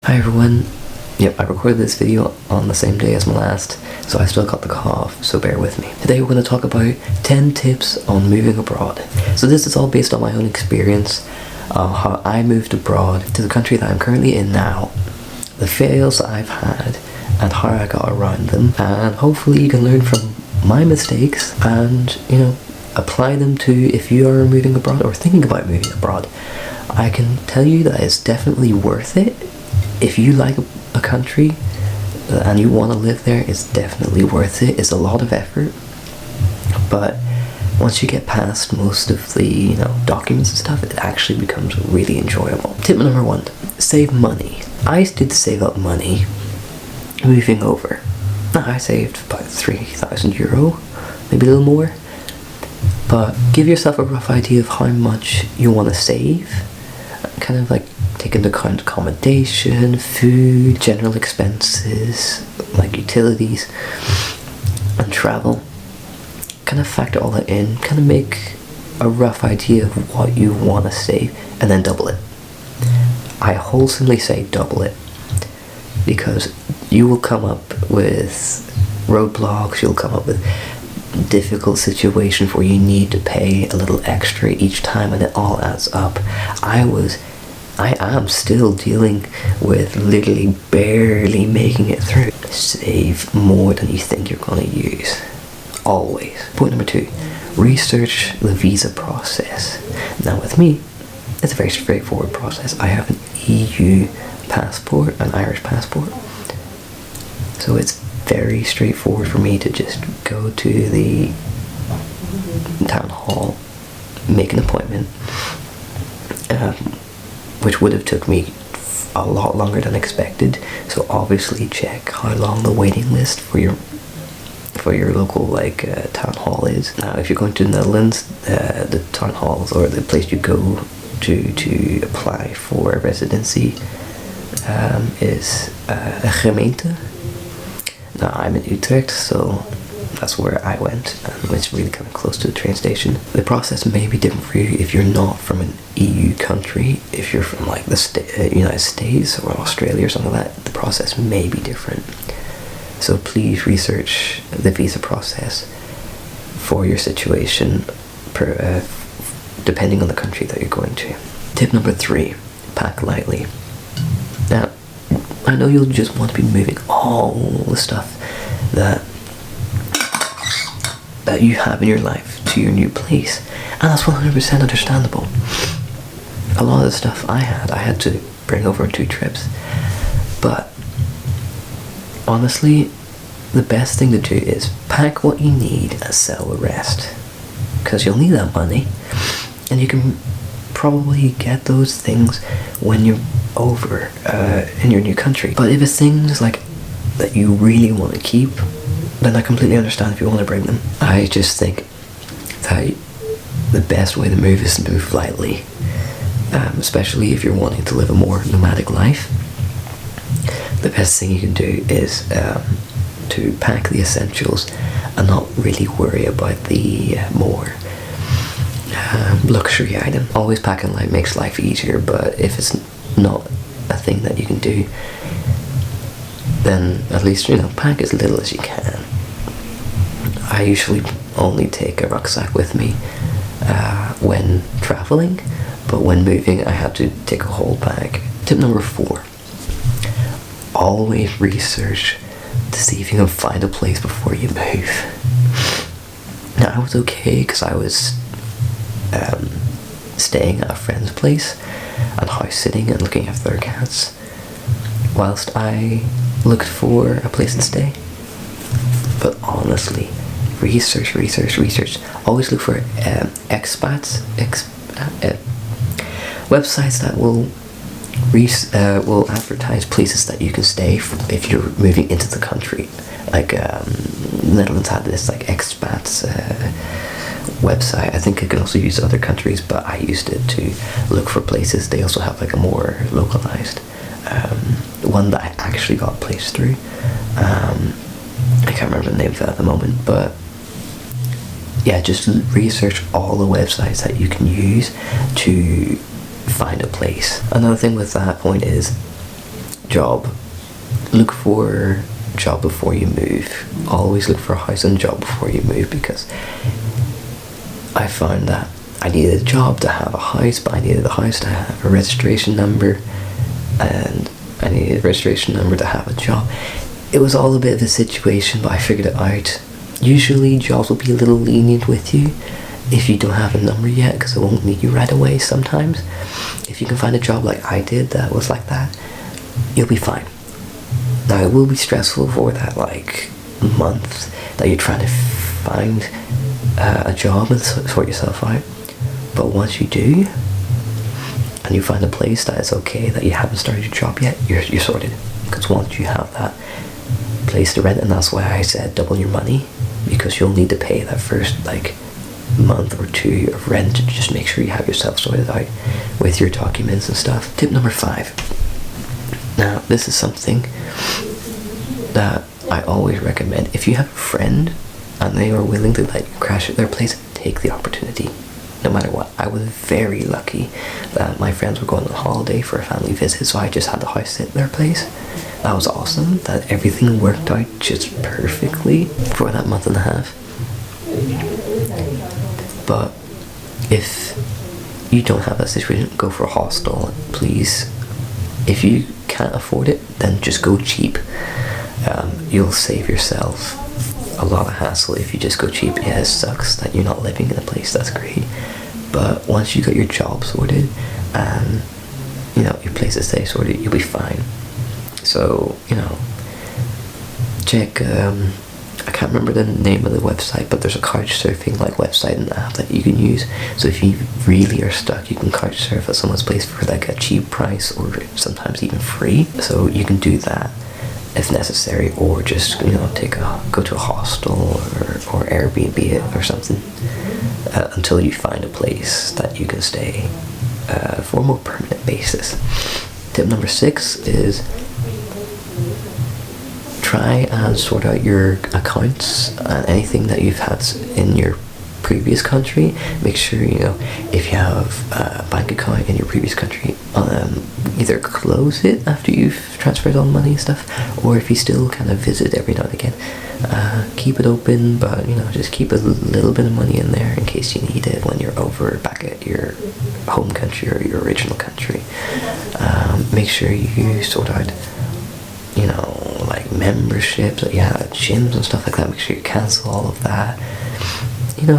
Hi everyone. Yep, I recorded this video on the same day as my last, so I still got the cough, so bear with me. Today we're going to talk about 10 tips on moving abroad. So this is all based on my own experience, how I moved abroad to the country that I'm currently in now, the fails I've had, and how I got around them, and hopefully you can learn from my mistakes and, apply them to if you are moving abroad or thinking about moving abroad. I can tell you that it's definitely worth it. If you like a country and you want to live there, it's definitely worth it. It's a lot of effort, but once you get past most of the documents and stuff, it actually becomes really enjoyable. Tip number 1, save money. I did save up money moving over. I saved about €3,000, maybe a little more, but give yourself a rough idea of how much you want to save, kind of like take into account accommodation, food, general expenses like utilities and travel. Kind of factor all that in, kind of make a rough idea of what you want to save and then double it. I wholesomely say double it, because you will come up with roadblocks, you'll come up with difficult situations where you need to pay a little extra each time, and it all adds up. I am still dealing with literally barely making it through. Save more than you think you're going to use. Always. Point number 2, research the visa process. Now with me, it's a very straightforward process. I have an EU passport, an Irish passport. So it's very straightforward for me to just go to the town hall, make an appointment, which would have took me a lot longer than expected. So obviously check how long the waiting list for your local town hall is. Now if you're going to the Netherlands, the town halls or the place you go to apply for a residency is a gemeente. Now I'm in Utrecht, so that's where I went, and it's really kind of close to the train station. The process may be different for you if you're not from an EU country. If you're from like the United States or Australia or something like that, the process may be different. So please research the visa process for your situation, depending on the country that you're going to. Tip number 3, pack lightly. Now, I know you'll just want to be moving all the stuff that you have in your life to your new place, and that's 100% understandable. A lot of the stuff I had to bring over on 2 trips, but honestly, the best thing to do is pack what you need and sell the rest, because you'll need that money, and you can probably get those things when you're over in your new country. But if it's things like that you really want to keep, then I completely understand if you want to bring them. I just think that the best way to move is to move lightly, especially if you're wanting to live a more nomadic life. The best thing you can do is to pack the essentials and not really worry about the more luxury item. Always packing light makes life easier, but if it's not a thing that you can do, then at least pack as little as you can. I usually only take a rucksack with me when traveling, but when moving I had to take a whole bag. Tip number 4, always research to see if you can find a place before you move. Now I was okay because I was staying at a friend's place and house sitting and looking after their cats whilst I looked for a place to stay. But honestly, research. Always look for expats, websites that will advertise places that you can stay if you're moving into the country. Like Netherlands had this expats website. I think it can also use other countries, but I used it to look for places. They also have a more localized one that I actually got a place through. I can't remember the name of it at the moment, but yeah, just research all the websites that you can use to find a place. Another thing with that point is job, look for a job before you move. Always look for a house and job before you move, because I found that I needed a job to have a house, but I needed a house to have a registration number, and I needed a registration number to have a job. It was all a bit of a situation, but I figured it out. Usually jobs will be a little lenient with you if you don't have a number yet, because it won't need you right away sometimes. If you can find a job like I did that was like that, you'll be fine. Now it will be stressful for that like month that you're trying to find a job and sort yourself out, but once you do and you find a place that is okay, that you haven't started your job yet, you're sorted. Because once you have that place to rent, and that's why I said double your money, because you'll need to pay that first like month or two of rent to just make sure you have yourself sorted out with your documents and stuff. Tip number 5. Now this is something that I always recommend. If you have a friend and they are willing to let you crash at their place, take the opportunity no matter what. I was very lucky that my friends were going on holiday for a family visit, so I just had the house sit at their place. That was awesome, that everything worked out just perfectly for that month and a half. But if you don't have that situation, go for a hostel, please. If you can't afford it, then just go cheap. You'll save yourself a lot of hassle if you just go cheap. Yeah, it sucks that you're not living in a place that's great, but once you got your job sorted and your place to stay sorted, you'll be fine. So check I can't remember the name of the website, but there's a couch surfing like website and app that you can use. So if you really are stuck, you can couch surf at someone's place for like a cheap price, or sometimes even free. So you can do that if necessary, or just go to a hostel or Airbnb it or something until you find a place that you can stay for a more permanent basis. Tip number 6 is try and sort out your accounts and anything that you've had in your previous country. Make sure if you have a bank account in your previous country, either close it after you've transferred all the money and stuff, or if you still kind of visit every now and again, keep it open, but just keep a little bit of money in there in case you need it when you're over back at your home country or your original country. Make sure you sort out like memberships, gyms and stuff like that. Make sure you cancel all of that.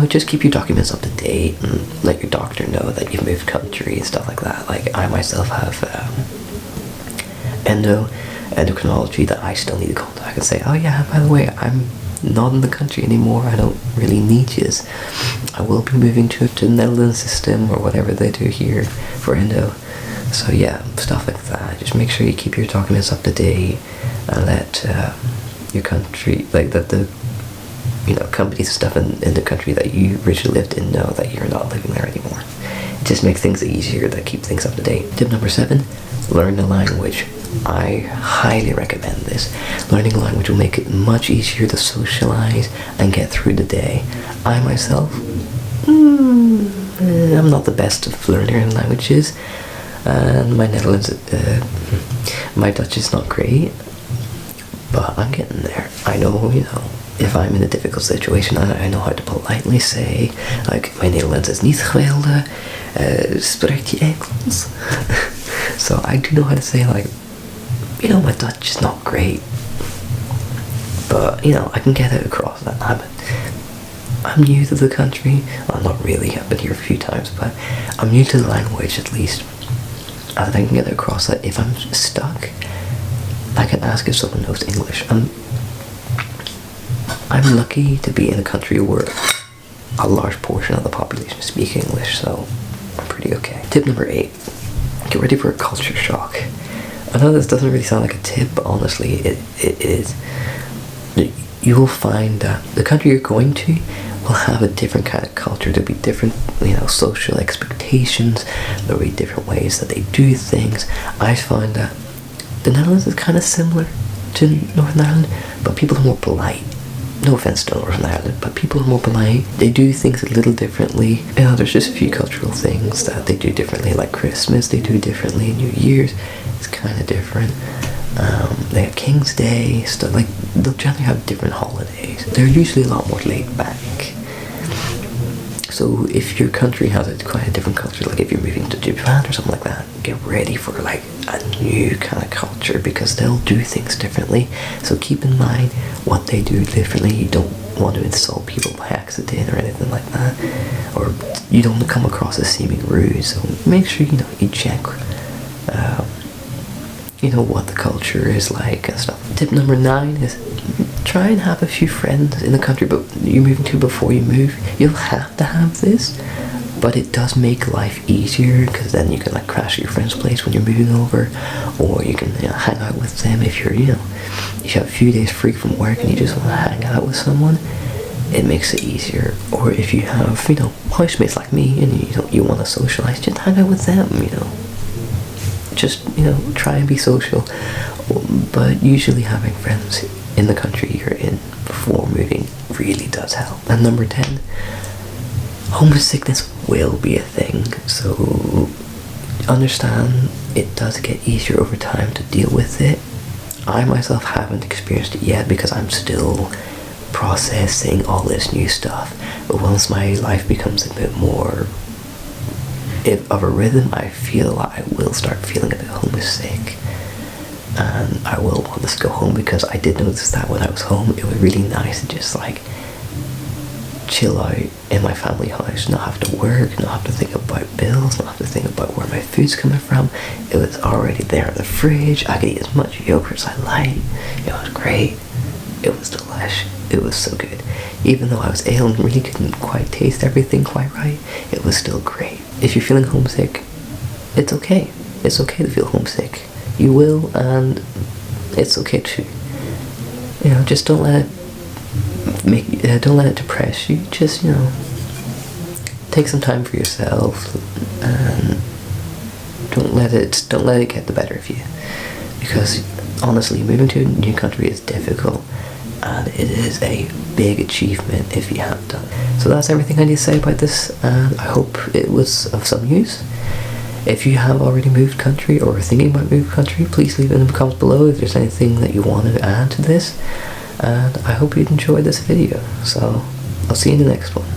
Just keep your documents up to date and let your doctor know that you've moved country and stuff like that. Like I myself have endocrinology that I still need to contact and say, oh yeah, by the way, I'm not in the country anymore, I don't really need yous. I will be moving to the Netherlands system or whatever they do here for endo. So yeah, stuff like that. Just make sure you keep your documents up to date and let your country, like that the companies and stuff in the country that you originally lived in know that you're not living there anymore. It just makes things easier to keep things up to date. Tip number 7, learn the language. I highly recommend this. Learning a language will make it much easier to socialize and get through the day. I myself, I'm not the best of learner in languages, and my my Dutch is not great, but I'm getting there. I know, if I'm in a difficult situation, I know how to politely say, like, mijn Nederlands is niet geweldig, spreek je Engels? So I do know how to say, like, my Dutch is not great, but, I can get it across that. I'm new to the country. Well, not really, I've been here a few times, but I'm new to the language at least. And I can get it across that if I'm stuck, I can ask if someone knows English. I'm lucky to be in a country where a large portion of the population speak English, so I'm pretty okay. Tip number 8, get ready for a culture shock. I know this doesn't really sound like a tip, but honestly, it is. You will find that the country you're going to will have a different kind of culture. There'll be different, social expectations. There'll be different ways that they do things. I find that the Netherlands is kind of similar to Northern Ireland, but people are more polite. No offense to Northern Ireland, but people are more polite. They do things a little differently. There's just a few cultural things that they do differently, like Christmas they do differently, New Year's it's kind of different. They have King's Day, stuff like, they'll generally have different holidays. They're usually a lot more laid back. So if your country has quite a different culture, like if you're moving to Japan or something like that, get ready for like a new kind of culture, because they'll do things differently. So keep in mind what they do differently. You don't want to insult people by accident or anything like that, or you don't come across as seeming rude. So make sure you check what the culture is like and stuff. Tip number 9 is try and have a few friends in the country but you're moving to before you move. You'll have to have this, but it does make life easier, because then you can like crash at your friend's place when you're moving over, or you can hang out with them if you're you have a few days free from work and you just want to hang out with someone. It makes it easier. Or if you have housemates like me and you want to socialize, just hang out with them. Just try and be social. But usually having friends in the country you're in before moving really does help. And number 10, homesickness will be a thing, so understand it does get easier over time to deal with it. I myself haven't experienced it yet because I'm still processing all this new stuff, but once my life becomes a bit more of a rhythm, I feel I will start feeling a bit homesick, and I will want to go home, because I did notice that when I was home it was really nice to just like chill out in my family house, not have to work, not have to think about bills, not have to think about where my food's coming from. It was already there in the fridge. I could eat as much yogurt as I like. It was great. It was delish. It was so good. Even though I was ill and really couldn't quite taste everything quite right, it was still great. If you're feeling homesick, it's okay. It's okay to feel homesick. You will, and it's okay too. Just don't let it depress you. Just take some time for yourself, and don't let it get the better of you. Because honestly, moving to a new country is difficult, and it is a big achievement if you have done it. So that's everything I need to say about this, and I hope it was of some use. If you have already moved country or are thinking about moving country, please leave it in the comments below if there's anything that you want to add to this. And I hope you enjoyed this video. So I'll see you in the next one.